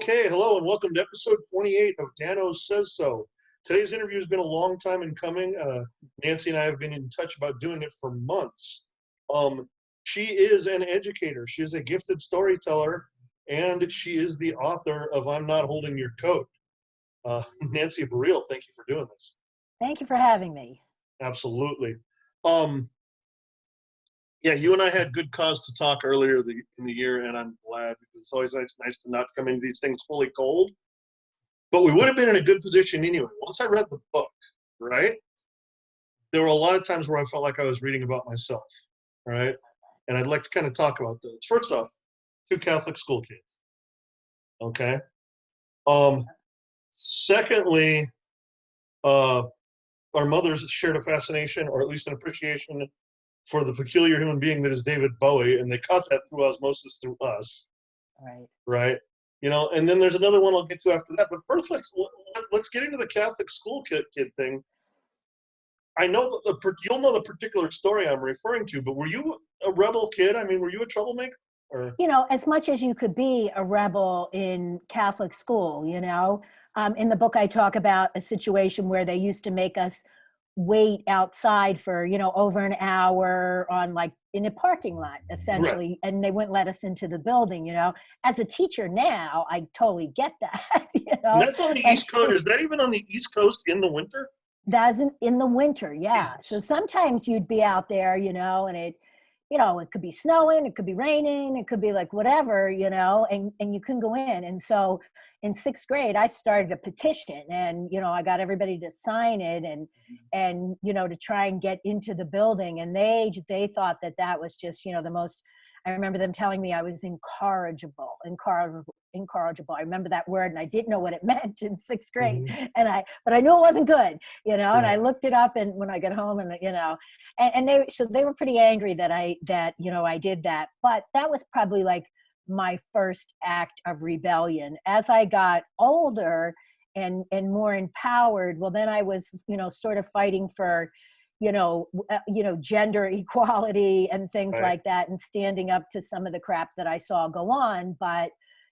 Okay, hello and welcome to episode 28 of Dano Says So. Today's interview has been a long time in coming. Nancy and I have been in touch about doing it for months. She is an educator. She is a gifted storyteller, and she is the author of I'm Not Holding Your Coat. Nancy Barile, thank you for doing this. Thank you for having me. Absolutely. Yeah, you and I had good cause to talk earlier in the year, and I'm glad because it's always nice to not come into these things fully cold. But we would have been in a good position anyway. Once I read the book, right, there were a lot of times where I felt like I was reading about myself, right? And I'd like to kind of talk about those. First off, 2 Catholic school kids, okay? Secondly, our mothers shared a fascination, or at least an appreciation, for the peculiar human being that is David Bowie, and they caught that through osmosis through us. Right. You know, and then there's another one I'll get to after that. But first, let's get into the Catholic school kid thing. I know that you'll know the particular story I'm referring to, but were you a rebel kid? I mean, were you a troublemaker? Or? You know, as much as you could be a rebel in Catholic school, you know, in the book I talk about a situation where they used to make us wait outside for, you know, over an hour on like in a parking lot, essentially, Right. And they wouldn't let us into the building, you know. As a teacher now, I totally get that, you know. And that's on the East Coast. Is that even on the East Coast in the winter? That's in the winter, yeah. Jesus. So sometimes you'd be out there, you know, and it could be snowing, it could be raining, it could be like whatever, you know, and you couldn't go in. And so in 6th grade, I started a petition and, you know, I got everybody to sign it and, you know, to try and get into the building. And they thought that was just, you know, the most, I remember them telling me I was incorrigible. I remember that word and I didn't know what it meant in 6th grade. Mm-hmm. But I knew it wasn't good, you know, and Yeah. I looked it up and when I got home and, you know, and they were pretty angry that you know, I did that. But that was probably like my first act of rebellion. As I got older and more empowered, well, then I was, you know, sort of fighting for, you know, gender equality and things Right. like that, and standing up to some of the crap that I saw go on. But,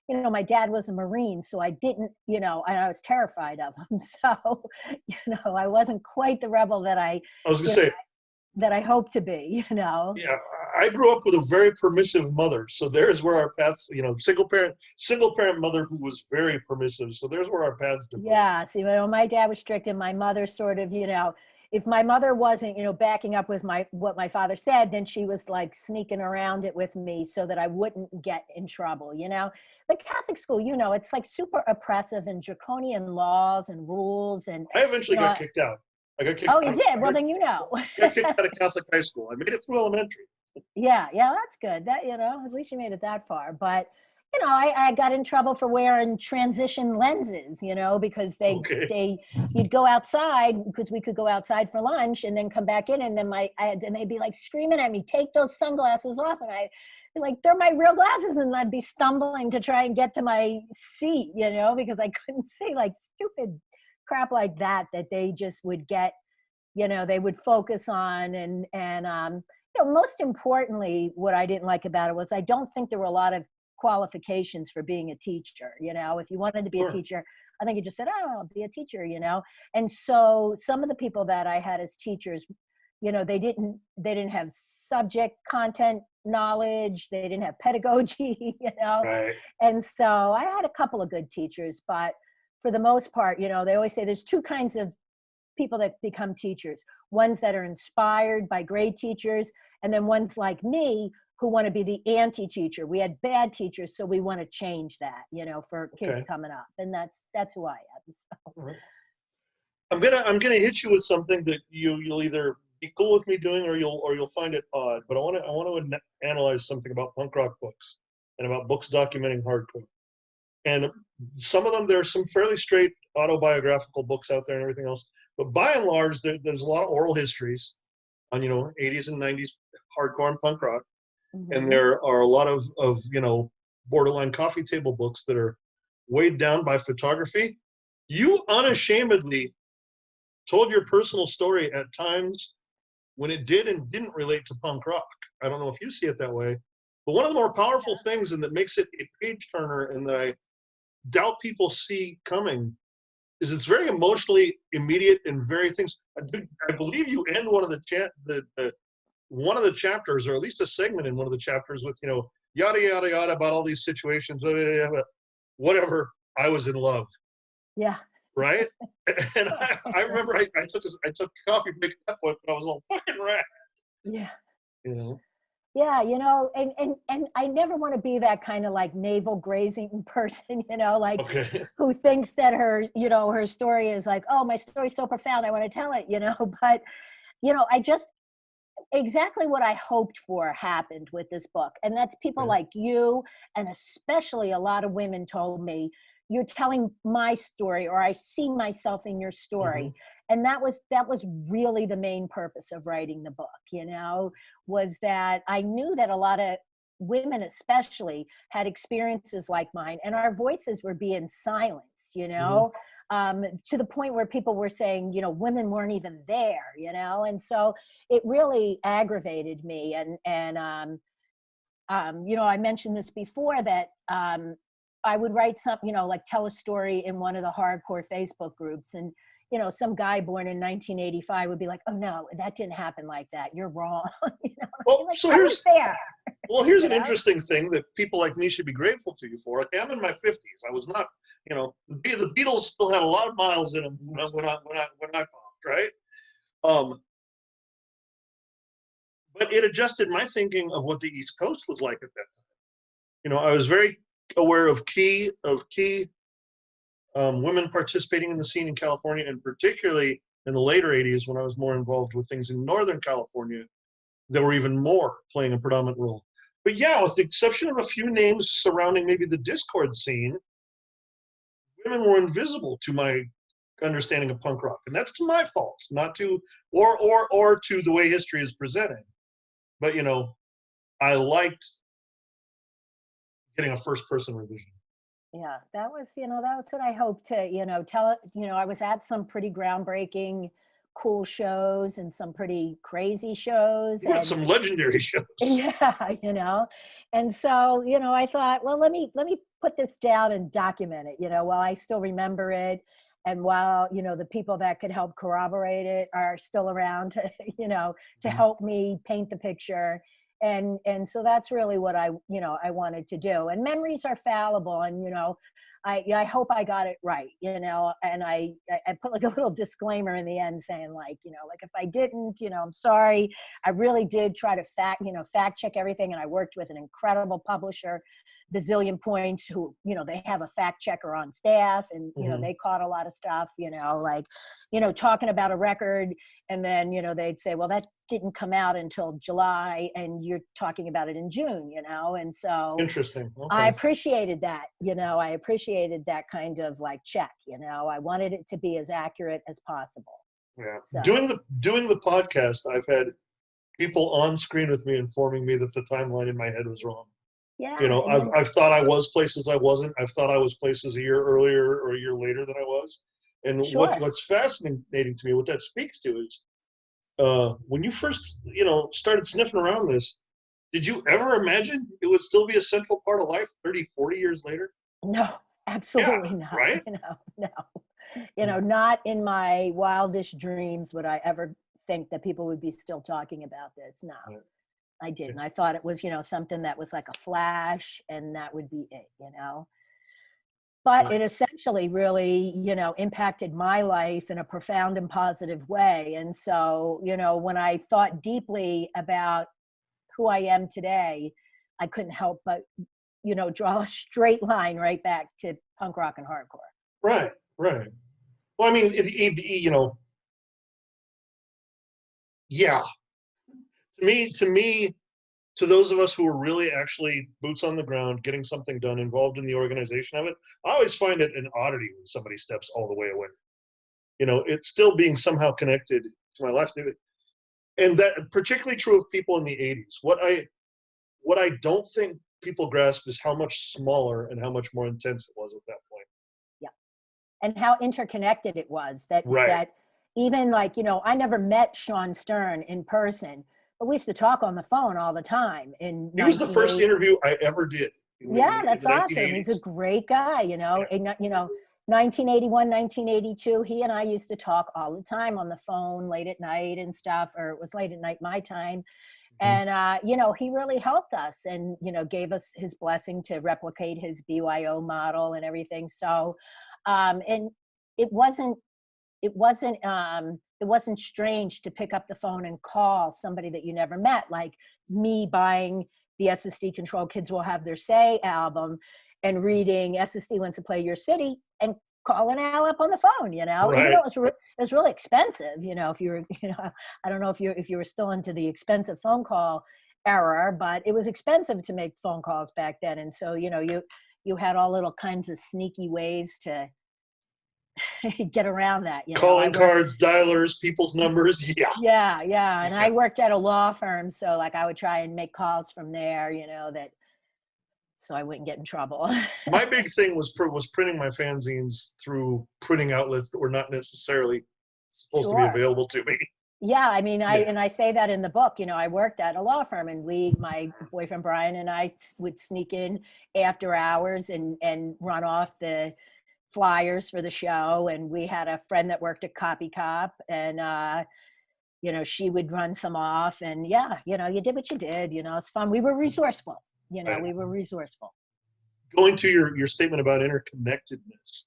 you know, my dad was a Marine, so I didn't, you know, and I was terrified of him. So, you know, I wasn't quite the rebel that I was going to say, that I hope to be, you know. Yeah, I grew up with a very permissive mother, so there's where our paths, you know, single parent mother who was very permissive. So there's where our paths diverged. Yeah, see, you know, my dad was strict, and my mother sort of, you know, if my mother wasn't, you know, backing up with what my father said, then she was like sneaking around it with me so that I wouldn't get in trouble, you know. The Catholic school, you know, it's like super oppressive and draconian laws and rules, and I eventually you know, got kicked out. I got kicked oh, out. you did? Well, then you know. I got kicked out of Catholic high school. I made it through elementary. Yeah, that's good. That, you know, at least you made it that far. But, you know, I got in trouble for wearing transition lenses, you know, because you'd go outside because we could go outside for lunch and then come back in, and then and they'd be like screaming at me, take those sunglasses off, and I'd be like, they're my real glasses, and I'd be stumbling to try and get to my seat, you know, because I couldn't see, like stupid crap like that they just would get, you know, they would focus on. And you know, most importantly, what I didn't like about it was I don't think there were a lot of qualifications for being a teacher. You know, if you wanted to be a teacher, I think you just said, oh, I'll be a teacher, you know. And so some of the people that I had as teachers, you know, they didn't have subject content knowledge, they didn't have pedagogy, you know. Right. And so I had a couple of good teachers, but for the most part, you know, they always say there's 2 kinds of people that become teachers: ones that are inspired by great teachers, and then ones like me who want to be the anti-teacher. We had bad teachers, so we want to change that, you know, for kids coming up, and that's who I am. So. Right. I'm gonna hit you with something that you'll either be cool with me doing or you'll find it odd. But I want to analyze something about punk rock books and about books documenting hardcore. And some of them, there's some fairly straight autobiographical books out there and everything else. But by and large, there's a lot of oral histories on, you know, 80s and 90s hardcore and punk rock. Mm-hmm. And there are a lot of, you know, borderline coffee table books that are weighed down by photography. You unashamedly told your personal story at times when it did and didn't relate to punk rock. I don't know if you see it that way. But one of the more powerful things, and that makes it a page turner, and that doubt people see coming is it's very emotionally immediate and very things. I believe you end one of one of the chapters, or at least a segment in one of the chapters, with yada yada yada about all these situations, whatever. I was in love. Yeah. Right. And I remember I took a coffee break at that point, but I was all fucking wrecked. Yeah. Yeah, and I never want to be that kind of like navel grazing person, like okay. who thinks that her story is like, oh, my story's so profound, I want to tell it, but I just exactly what I hoped for happened with this book. And that's people like you, and especially a lot of women told me, you're telling my story, or I see myself in your story. And that was really the main purpose of writing the book, was that I knew that a lot of women especially had experiences like mine, and our voices were being silenced, to the point where people were saying, women weren't even there, and so it really aggravated me. And I mentioned this before, that I would write something, like tell a story in one of the hardcore Facebook groups, and some guy born in 1985 would be like, oh no, that didn't happen like that, you're wrong. Well, like, so I was there. Well, here's an interesting thing that people like me should be grateful to you for. I'm in my 50s. I was not, the Beatles still had a lot of miles in them when I popped, right? But it adjusted my thinking of what the East Coast was like at that time. I was very aware of key women participating in the scene in California, and particularly in the later 80s, when I was more involved with things in Northern California, there were even more playing a predominant role. But yeah, with the exception of a few names surrounding maybe the Discord scene, women were invisible to my understanding of punk rock, and that's to my fault, not to or to the way history is presented. But I liked getting a first-person revision. Yeah, that's what I hope to, tell it. I was at some pretty groundbreaking, cool shows and some pretty crazy shows. You had some legendary shows. Yeah, and so, I thought, well, let me put this down and document it, while I still remember it. And while, the people that could help corroborate it are still around to, to help me paint the picture. And so that's really what I wanted to do. And memories are fallible, and I hope I got it right, and I put like a little disclaimer in the end saying, like, like if I didn't, I'm sorry. I really did try to fact check everything, and I worked with an incredible publisher, Bazillion Points, who they have a fact checker on staff, and they caught a lot of stuff, talking about a record, and then they'd say, well, that didn't come out until July, and you're talking about it in June, and so interesting. Okay. I appreciated that. I appreciated that kind of like check. I wanted it to be as accurate as possible. Yeah. So. Doing the podcast, I've had people on screen with me informing me that the timeline in my head was wrong. Yeah. I've thought I was places I wasn't. I've thought I was places a year earlier or a year later than I was. And sure. What's fascinating to me, what that speaks to is when you first, started sniffing around this, did you ever imagine it would still be a central part of life 30, 40 years later? No, absolutely not. Right? No. Not in my wildest dreams would I ever think that people would be still talking about this. No. Right. I didn't. I thought it was, something that was like a flash, and that would be it, But it essentially really, impacted my life in a profound and positive way. And so, when I thought deeply about who I am today, I couldn't help but, draw a straight line right back to punk rock and hardcore. Right. Well, I mean, yeah. To me, to those of us who are really actually boots on the ground, getting something done, involved in the organization of it, I always find it an oddity when somebody steps all the way away. It's still being somehow connected to my life. And that particularly true of people in the 80s. What I don't think people grasp is how much smaller and how much more intense it was at that point. Yeah. And how interconnected it was. That even like, I never met Sean Stern in person, but we used to talk on the phone all the time. He was the first interview I ever did. Yeah, in that's the awesome. He's a 1980s. great guy, you know, 1981, 1982, he and I used to talk all the time on the phone late at night and stuff, or it was late at night my time. Mhm. And, he really helped us and, gave us his blessing to replicate his BYO model and everything. So, and it wasn't, it wasn't strange to pick up the phone and call somebody that you never met, like me buying the SSD Control Kids Will Have Their Say album and reading SSD Wants to Play Your City and calling Al up on the phone, even though Right. it was really expensive, if you were, I don't know if you were still into the expensive phone call era, but it was expensive to make phone calls back then. And so, you had all little kinds of sneaky ways to get around that. I Calling worked, cards, dialers, people's numbers. Yeah. yeah. And Yeah. I worked at a law firm. So like I would try and make calls from there, so I wouldn't get in trouble. My big thing was printing my fanzines through printing outlets that were not necessarily supposed to be Sure. available to me. Yeah. I mean, Yeah. I say that in the book, I worked at a law firm and my boyfriend, Brian, and I would sneak in after hours and run off the flyers for the show. And we had a friend that worked at Copy Cop and, she would run some off and yeah, you did what you did, it's fun. We were resourceful, Right. we were resourceful. Going to your statement about interconnectedness,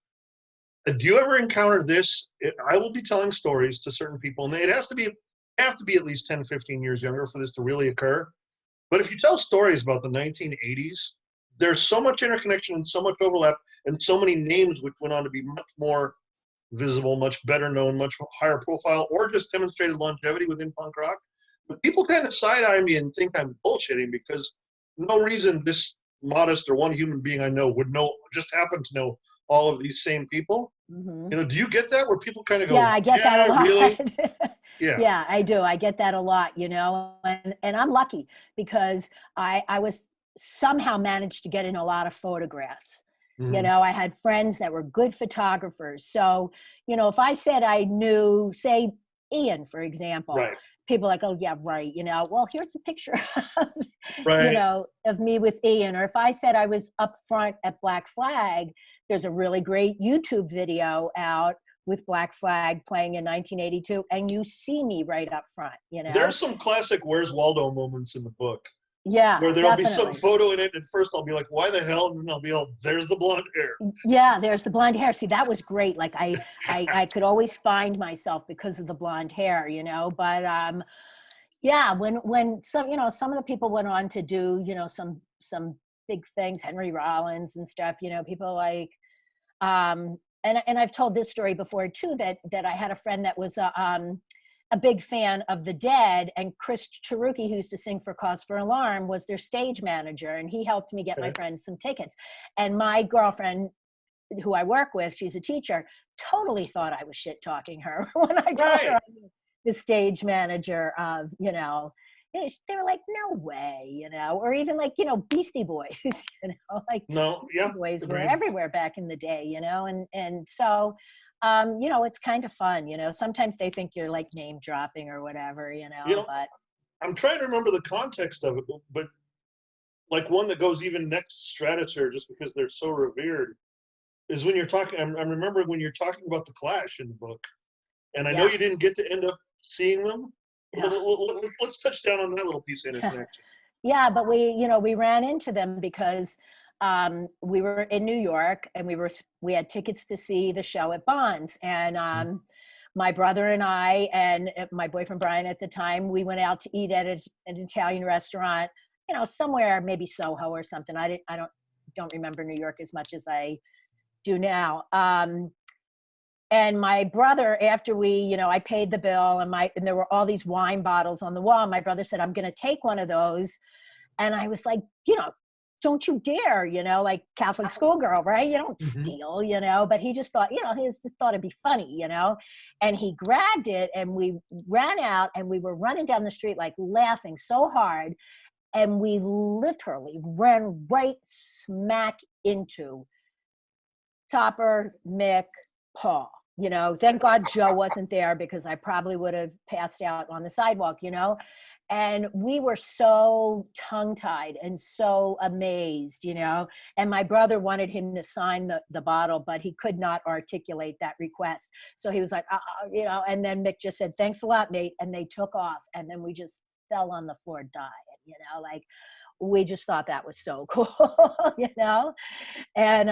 do you ever encounter this? I will be telling stories to certain people, and it has to be at least 10, 15 years younger for this to really occur. But if you tell stories about the 1980s, there's so much interconnection and so much overlap, and so many names which went on to be much more visible, much better known, much higher profile, or just demonstrated longevity within punk rock. But people kind of side eye me and think I'm bullshitting because no reason this modest or one human being I know would know, just happen to know all of these same people. Hmm. Do you get that where people kind of Yeah, go, I get that a yeah, really? lot. Yeah. Yeah, I do. I get that a lot, and I'm lucky because I was somehow managed to get in a lot of photographs. Mm-hmm. I had friends that were good photographers. So, if I said I knew, say, Ian, for example, Right. people are like, oh yeah, right. Well, here's a picture of, Right. of me with Ian. Or if I said I was up front at Black Flag, there's a really great YouTube video out with Black Flag playing in 1982, and you see me right up front. There's some classic Where's Waldo moments in the book Yeah, where there'll be some definitely. photo in it. And first I'll be like, why the hell? And then I'll be like, there's the blonde hair. Yeah, there's the blonde hair. See, that was great. Like I could always find myself because of the blonde hair. But yeah, when some of the people went on to do, some big things, Henry Rollins and stuff, people like and I've told this story before too, that I had a friend that was a big fan of the Dead, and Chris Cheruki, who used to sing for Cause for Alarm, was their stage manager, and he helped me get my Okay. friends some tickets. And my girlfriend, who I work with, she's a teacher, totally thought I was shit talking her when I told her Right. I'm the stage manager of, they were like, no way, or even like, Beastie Boys, like No. Yeah. Boys were Agreed. everywhere back in the day, and so, it's kind of fun, sometimes they think you're like name dropping or whatever, You know, but I'm trying to remember the context of it, but like one that goes even next stratosphere just because they're so revered is when you're talking. I'm remembering when you're talking about the Clash in the book, and I know yeah, you didn't get to end up seeing them, but yeah. let's touch down on that little piece of interconnection. Yeah, but we ran into them because we were in New York and we had tickets to see the show at Bonds, and my brother and I and my boyfriend Brian at the time, we went out to eat at an Italian restaurant, somewhere maybe Soho or something. I don't remember New York as much as I do now. And my brother, after I paid the bill and there were all these wine bottles on the wall. My brother said, I'm going to take one of those. And I was like, don't you dare, like Catholic schoolgirl, right? You don't Mm-hmm. steal, but he just thought, he just thought it'd be funny, and he grabbed it and we ran out and we were running down the street, like laughing so hard. And we literally ran right smack into Topper, Mick, Paul. Thank God Joe wasn't there, because I probably would have passed out on the sidewalk, and we were so tongue-tied and so amazed, and my brother wanted him to sign the bottle, but he could not articulate that request. So he was like, and then Mick just said, thanks a lot, mate. And they took off, and then we just fell on the floor dying, like, we just thought that was so cool, and,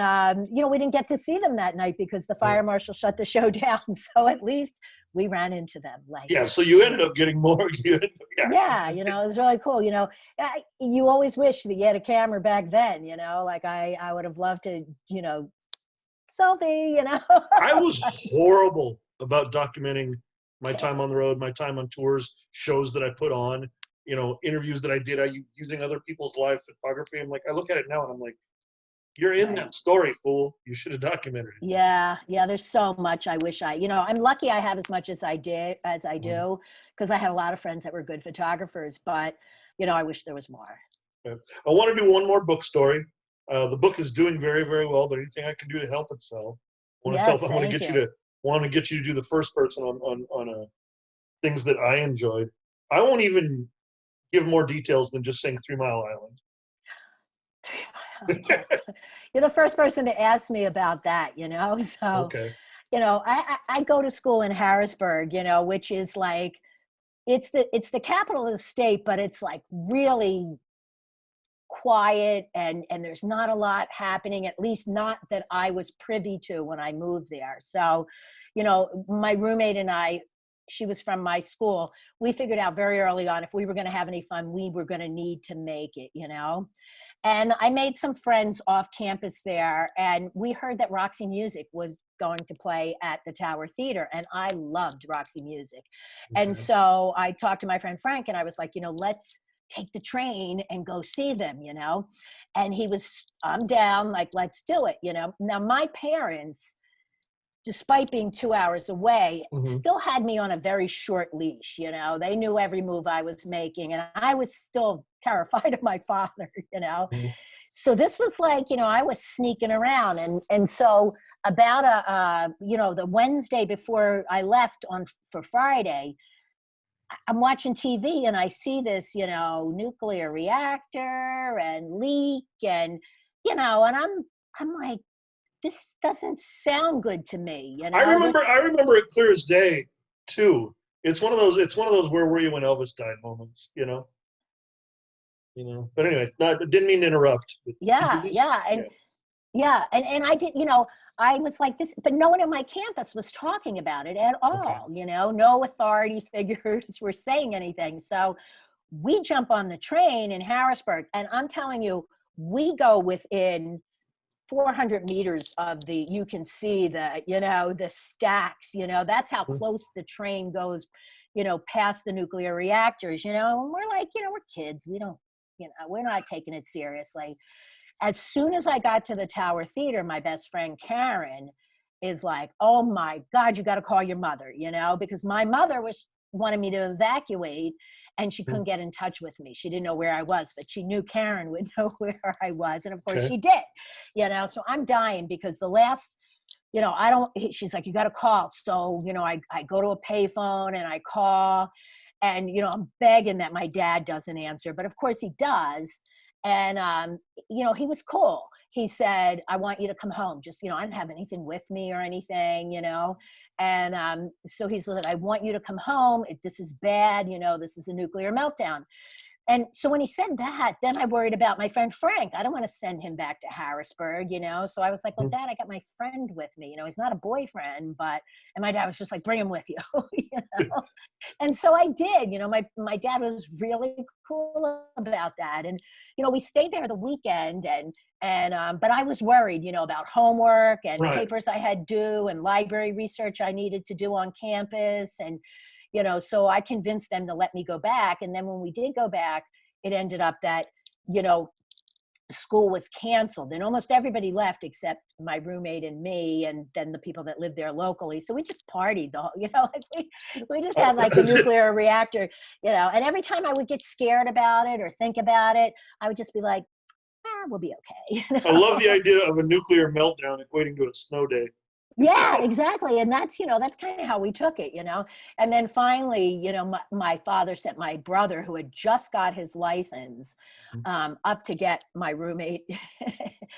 we didn't get to see them that night because the fire marshal shut the show down. So at least we ran into them. So you ended up getting more. Yeah, it was really cool. You always wish that you had a camera back then, like I would have loved to, selfie, I was horrible about documenting my time on the road, my time on tours, shows that I put on, interviews that I did, using other people's live photography. I'm like, I look at it now and I'm like, you're in that story, fool. You should have documented it. Yeah. There's so much I wish I'm lucky I have as much as I do, because I had a lot of friends that were good photographers, but, I wish there was more. I want to do one more book story. The book is doing very, very well, but anything I can do to help it sell. I want to get you to do the first person on things that I enjoyed. I won't even give more details than just saying 3 Mile Island. 3 Mile Island, yes. You're the first person to ask me about that, so, okay. I go to school in Harrisburg, which is like, it's the capital of the state, but it's like really quiet, and there's not a lot happening, at least not that I was privy to when I moved there. So, my roommate and I, she was from my school, we figured out very early on, if we were going to have any fun, we were going to need to make it, and I made some friends off campus there, and we heard that Roxy Music was going to play at the Tower Theater, and I loved Roxy Music. Okay. And so I talked to my friend Frank, and I was like, let's take the train and go see them, and he was, I'm down, like, let's do it, Now my parents, despite being 2 hours away, still had me on a very short leash, they knew every move I was making, and I was still terrified of my father, So this was like, I was sneaking around, and so about the Wednesday before I left for Friday, I'm watching TV and I see this, nuclear reactor and leak, and, and I'm like, this doesn't sound good to me. I remember it clear as day too. It's one of those where were you when Elvis died moments, But anyway, didn't mean to interrupt. Yeah. And I did, I was like this, but no one on my campus was talking about it at all. Okay. No authority figures were saying anything. So we jump on the train in Harrisburg, and I'm telling you, we go within 400 meters of you can see the stacks, that's how close the train goes, past the nuclear reactors, and we're like, we're kids. We don't, we're not taking it seriously. As soon as I got to the Tower Theater, my best friend Karen is like, oh my God, you got to call your mother, because my mother wanted me to evacuate, and she couldn't get in touch with me. She didn't know where I was, but she knew Karen would know where I was. And of course she did, so I'm dying because the last, she's like, you got to call. So, I go to a payphone and I call, and, I'm begging that my dad doesn't answer, but of course he does. And, he was cool. He said, I want you to come home. Just, I didn't have anything with me or anything, And so he said, I want you to come home. This is bad. This is a nuclear meltdown. And so when he said that, then I worried about my friend Frank. I don't want to send him back to Harrisburg, So I was like, well, Dad, I got my friend with me. He's not a boyfriend, and my dad was just like, bring him with you, And so I did, my dad was really cool about that. And, we stayed there the weekend, but I was worried, about homework and papers I had due and library research I needed to do on campus. And, so I convinced them to let me go back. And then when we did go back, it ended up that, school was canceled, and almost everybody left except my roommate and me, and then the people that lived there locally. So we just partied the whole, we just had like a nuclear reactor, and every time I would get scared about it or think about it, I would just be like, we'll be okay. I love the idea of a nuclear meltdown equating to a snow day. Yeah, exactly. And that's, that's kind of how we took it, And then finally, my father sent my brother, who had just got his license, up to get my roommate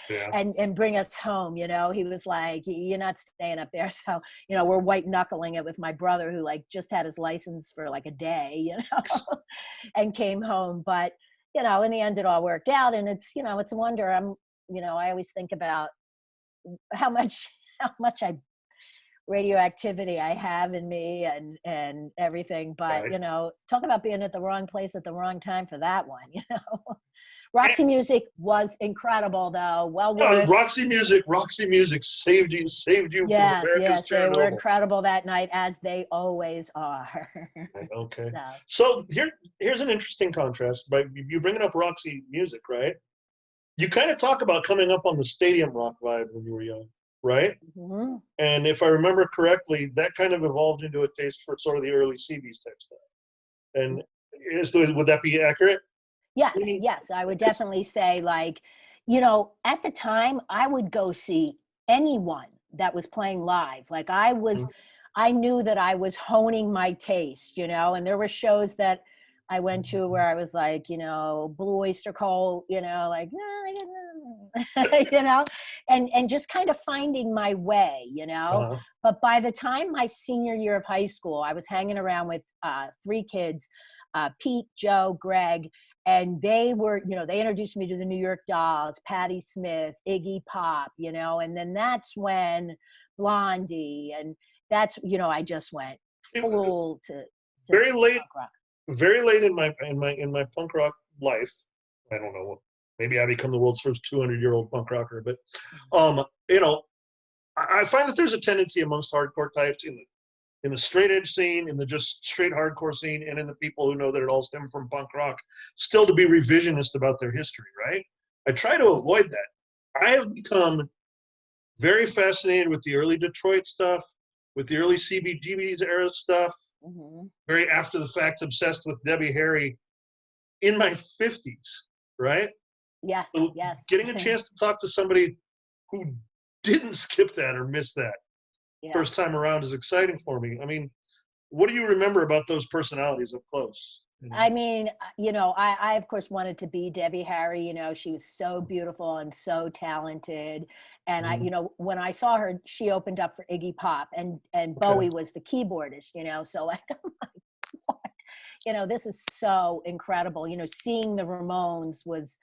Yeah. and bring us home. He was like, "You're not staying up there." So, we're white knuckling it with my brother, who like just had his license for like a day, and came home. But, in the end, it all worked out. And it's a wonder. I always think about how much I radioactivity I have in me and everything. But Right. talk about being at the wrong place at the wrong time for that one. Roxy Music was incredible, though. Well Yeah, worth. Roxy Music saved you from Yes, America's yes, they were Chernobyl. incredible that night, as they always are. Right, okay. So So here's an interesting contrast. By you bringing up Roxy Music, right? You kind of talk about coming up on the stadium rock vibe when you were young, right? mhm. And if I remember correctly, that kind of evolved into a taste for sort of the early CB's type stuff. And would that be accurate? Yes, yes, I would definitely say, like, at the time I would go see anyone that was playing live. Like I knew that I was honing my taste, and there were shows that I went to where I was like, Blue Oyster Cult, like, you know, and just kind of finding my way, Uh-huh. But by the time my senior year of high school, I was hanging around with three kids, Pete, Joe, Greg, and they were, they introduced me to the New York Dolls, Patti Smith, Iggy Pop, and then that's when Blondie, and that's, I just went It- full to very late, punk rock. very late in my punk rock life. I don't know. Maybe I become the world's first 200-year-old punk rocker, but you know, I find that there's a tendency amongst hardcore types in the straight edge scene, in the just straight hardcore scene, and in the people who know that it all stemmed from punk rock, still to be revisionist about their history, right? I try to avoid that. I have become very fascinated with the early Detroit stuff, with the early CBGB's era stuff, Mm-hmm. very after the fact obsessed with Debbie Harry in my 50s, right? Yes, So yes. getting a chance to talk to somebody who didn't skip that or miss that Yeah. first time around is exciting for me. I mean, what do you remember about those personalities up close? I mean, I of course wanted to be Debbie Harry. She was so beautiful and so talented. And Mhm. when I saw her, she opened up for Iggy Pop, and Okay. Bowie was the keyboardist. So like, I'm like, what? This is so incredible. Seeing the Ramones was,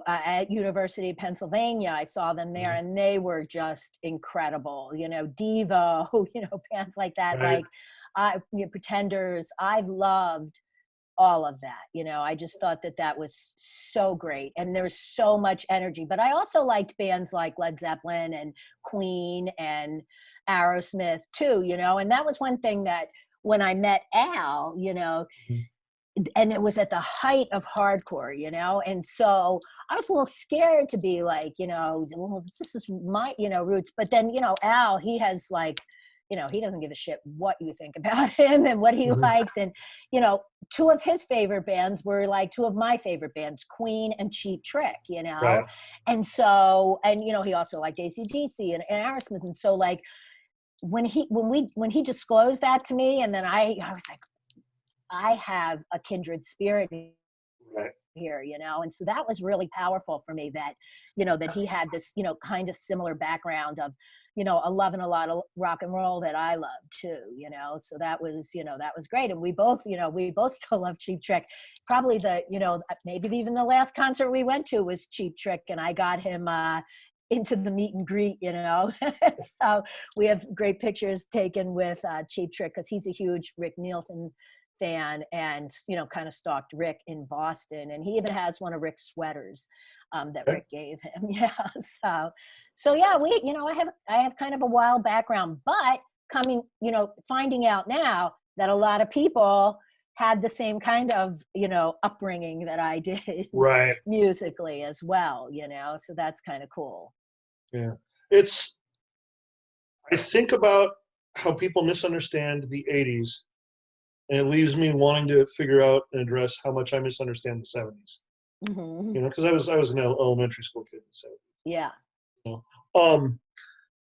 at University of Pennsylvania, I saw them there, Mhm. and they were just incredible. Devo, bands like that, Right. like Pretenders. I loved all of that. I just thought that that was so great, and there's so much energy. But I also liked bands like Led Zeppelin and Queen and Aerosmith too, and that was one thing that when I met Al, Mhm. and it was at the height of hardcore, and so I was a little scared to be like, well, this is my, roots. But then, Al, he has like, he doesn't give a shit what you think about him and what he Mhm. likes. And, two of his favorite bands were like two of my favorite bands, Queen and Cheap Trick, Right. and so, and, he also liked AC/DC and Aerosmith. And so like, when he disclosed that to me, and then I was like, I have a kindred spirit Right. here, and so that was really powerful for me, that that he had this kind of similar background of loving a lot of rock and roll that I love too, so that was that was great. And we both still love Cheap Trick. Probably the maybe even the last concert we went to was Cheap Trick, and I got him into the meet and greet, so we have great pictures taken with Cheap Trick, because he's a huge Rick Nielsen fan, and kind of stalked Rick in Boston, and he even has one of Rick's sweaters that Okay. Rick gave him. Yeah, so yeah, I have kind of a wild background, but coming, finding out now that a lot of people had the same kind of upbringing that I did Right. musically as well, so that's kind of cool. Yeah. It's, I think about how people misunderstand the 80s, and it leaves me wanting to figure out and address how much I misunderstand the 70s. Hmm. Because I was an elementary school kid in the 70s. Yeah. You know?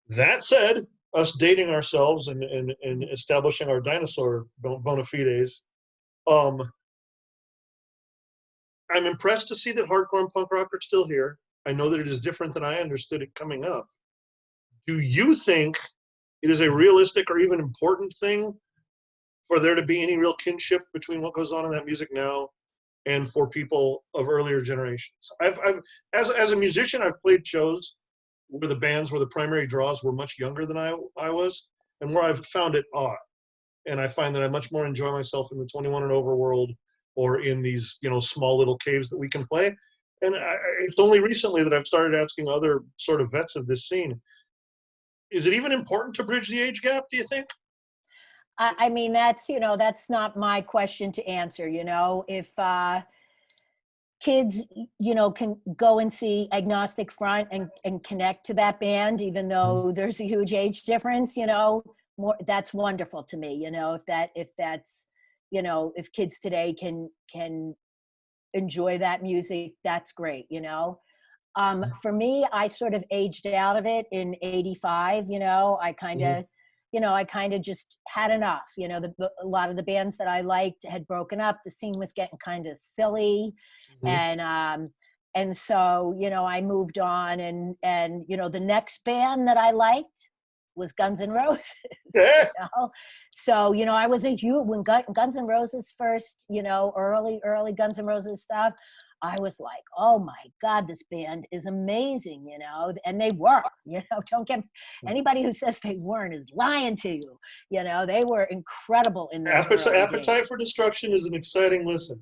That said, us dating ourselves and establishing our dinosaur bona fides, um, I'm impressed to see that hardcore and punk rock are still here. I know that it is different than I understood it coming up. Do you think it is a realistic or even important thing for there to be any real kinship between what goes on in that music now and for people of earlier generations? As a musician, I've played shows where the bands where the primary draws were much younger than I was, and where I've found it odd. And I find that I much more enjoy myself in the 21 and over world or in these, small little caves that we can play. And it's only recently that I've started asking other sort of vets of this scene, is it even important to bridge the age gap, do you think? I mean, that's not my question to answer. If kids, can go and see Agnostic Front and connect to that band, even though there's a huge age difference, that's wonderful to me. If kids today can enjoy that music, that's great. For me, I sort of aged out of it in '85. I kind of just had enough. A lot of the bands that I liked had broken up. The scene was getting kind of silly, Mm-hmm. and so I moved on. And the next band that I liked was Guns N' Roses. Yeah. So I was a huge when Guns N' Roses first, early Guns N' Roses stuff. I was like, oh my God, this band is amazing, and they were, don't get anybody who says they weren't is lying to you. They were incredible in those early Appetite days. for Destruction is an exciting listen.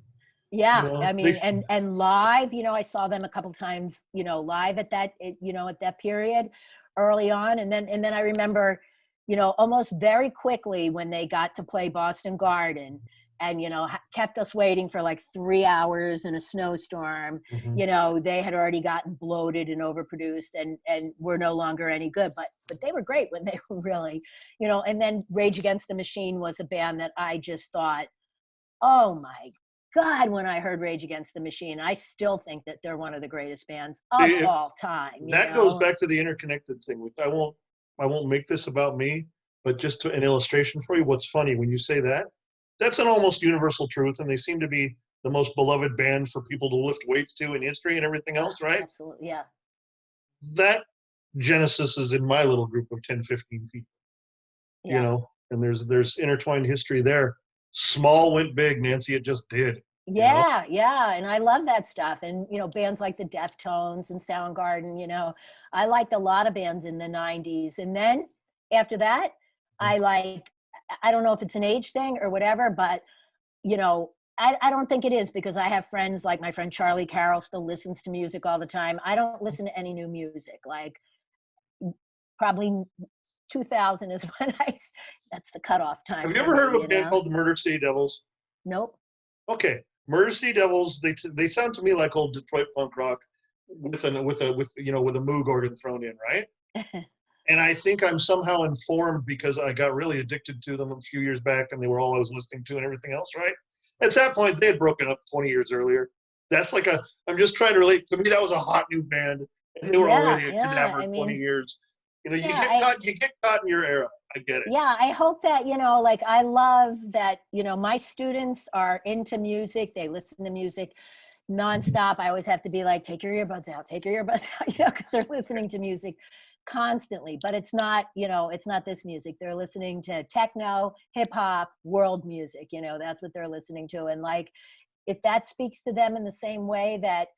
Yeah, I They mean, and live, I saw them a couple times, live at that period early on, and then I remember, almost very quickly when they got to play Boston Garden, and kept us waiting for like 3 hours in a snowstorm. Mhm. They had already gotten bloated and overproduced, and were no longer any good. But they were great when they were really, And then Rage Against the Machine was a band that I just thought, oh my God, when I heard Rage Against the Machine, I still think that they're one of the greatest bands of all time. That goes back to the interconnected thing. I won't make this about me, but just an illustration for you. What's funny when you say that? That's an almost universal truth, and they seem to be the most beloved band for people to lift weights to in history and everything else, right? Absolutely, yeah. That genesis is in my little group of 10, 15 people, Yeah. and there's intertwined history there. Small went big, Nancy. It just did. Yeah, yeah, and I love that stuff. And bands like the Deftones and Soundgarden. I liked a lot of bands in the '90s, and then after that, I don't know if it's an age thing or whatever, but I don't think it is, because I have friends like my friend Charlie Carroll still listens to music all the time. I don't listen to any new music. Like probably 2000 is when that's the cutoff time Have you for ever heard me. of a band called the Murder City Devils? Nope. Okay, Murder City Devils. They sound to me like old Detroit punk rock with a Moog organ thrown in, right? And I think I'm somehow informed because I got really addicted to them a few years back, and they were all I was listening to and everything else, right? At that point, they had broken up 20 years earlier. That's like I'm just trying to relate. To me, that was a hot new band, and they were Yeah, already a yeah. cadaver I 20 mean, years. yeah, You get caught in your era. I get it. yeah, I hope that, like I love that, my students are into music. They listen to music nonstop. I always have to be like, take your earbuds out, take your earbuds out, because they're listening to music constantly. But it's not this music. They're listening to techno, hip hop, world music. That's what they're listening to. And like, if that speaks to them in the same way that,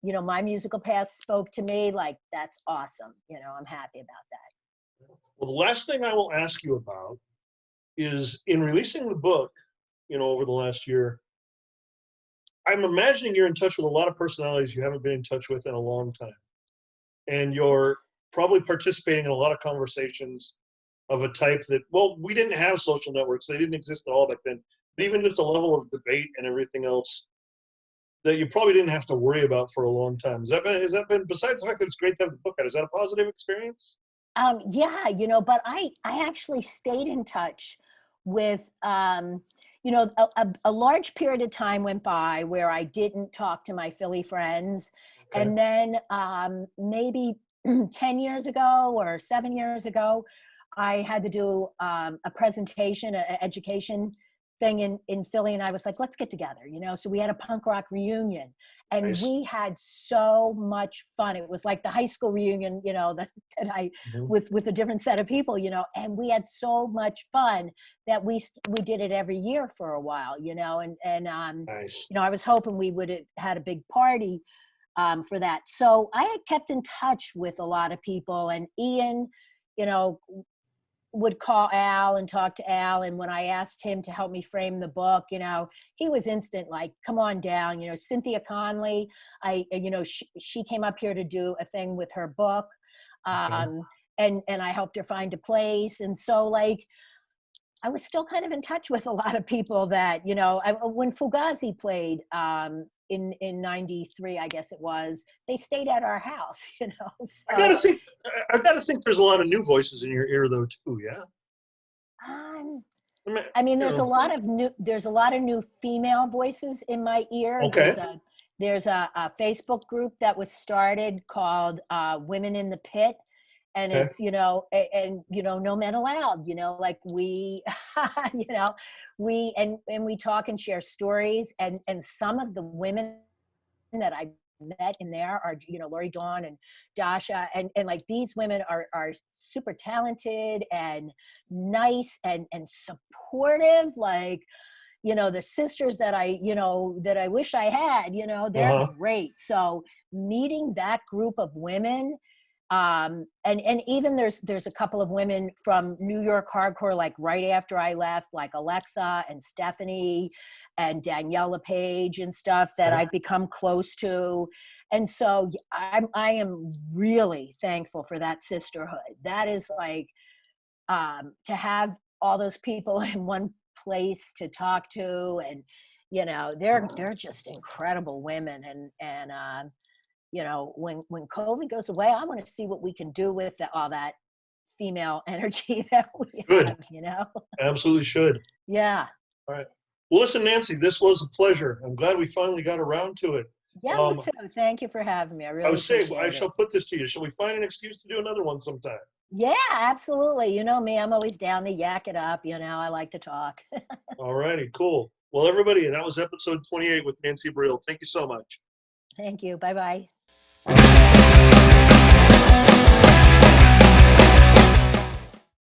my musical past spoke to me, like, that's awesome. I'm happy about that. Well, the last thing I will ask you about is in releasing the book, over the last year, I'm imagining you're in touch with a lot of personalities you haven't been in touch with in a long time. And you're probably participating in a lot of conversations of a type that, well, we didn't have social networks. They didn't exist at all back then. But even just a level of debate and everything else that you probably didn't have to worry about for a long time. Has that been, besides the fact that it's great to have the book out, is that a positive experience? Yeah, but I actually stayed in touch with, a large period of time went by where I didn't talk to my Philly friends. Okay. And then maybe 10 years ago or 7 years ago, I had to do a presentation, an education thing in Philly. And I was like, let's get together, So we had a punk rock reunion and Nice. we had so much fun. It was like the high school reunion, that I, with a different set of people, and we had so much fun that we did it every year for a while, Nice. I was hoping we would have had a big party for that. So I had kept in touch with a lot of people, and Ian, would call Al and talk to Al. And when I asked him to help me frame the book, he was instant, like, come on down. Cynthia Conley, she came up here to do a thing with her book. And I helped her find a place. And so, like, I was still kind of in touch with a lot of people that, when Fugazi played in 93, I guess it was, they stayed at our house, So, I gotta think there's a lot of new voices in your ear though too, yeah? I mean, there's a lot of new female voices in my ear. Okay. There's a Facebook group that was started called Women in the Pit. And it's, no men allowed, like we, we talk and share stories, and some of the women that I met in there are, Lori Dawn and Dasha, and like these women are super talented and nice and supportive, like, the sisters that I wish I had, they're great. So meeting that group of women, and even there's a couple of women from New York hardcore, like right after I left, like Alexa and Stephanie and Daniela Page and stuff that I've become close to. And so I am really thankful for that sisterhood. That is like, to have all those people in one place to talk to, and, they're just incredible women. And when COVID goes away, I want to see what we can do with all that female energy that we have, Absolutely should. Yeah. All right. Well, listen, Nancy, this was a pleasure. I'm glad we finally got around to it. Yeah, me too. Thank you for having me. I really appreciate it. I shall put this to you. Shall we find an excuse to do another one sometime? Yeah, absolutely. You know me, I'm always down to yak it up. I like to talk. All righty, cool. Well, everybody, that was episode 28 with Nancy Barile. Thank you so much. Thank you. Bye-bye.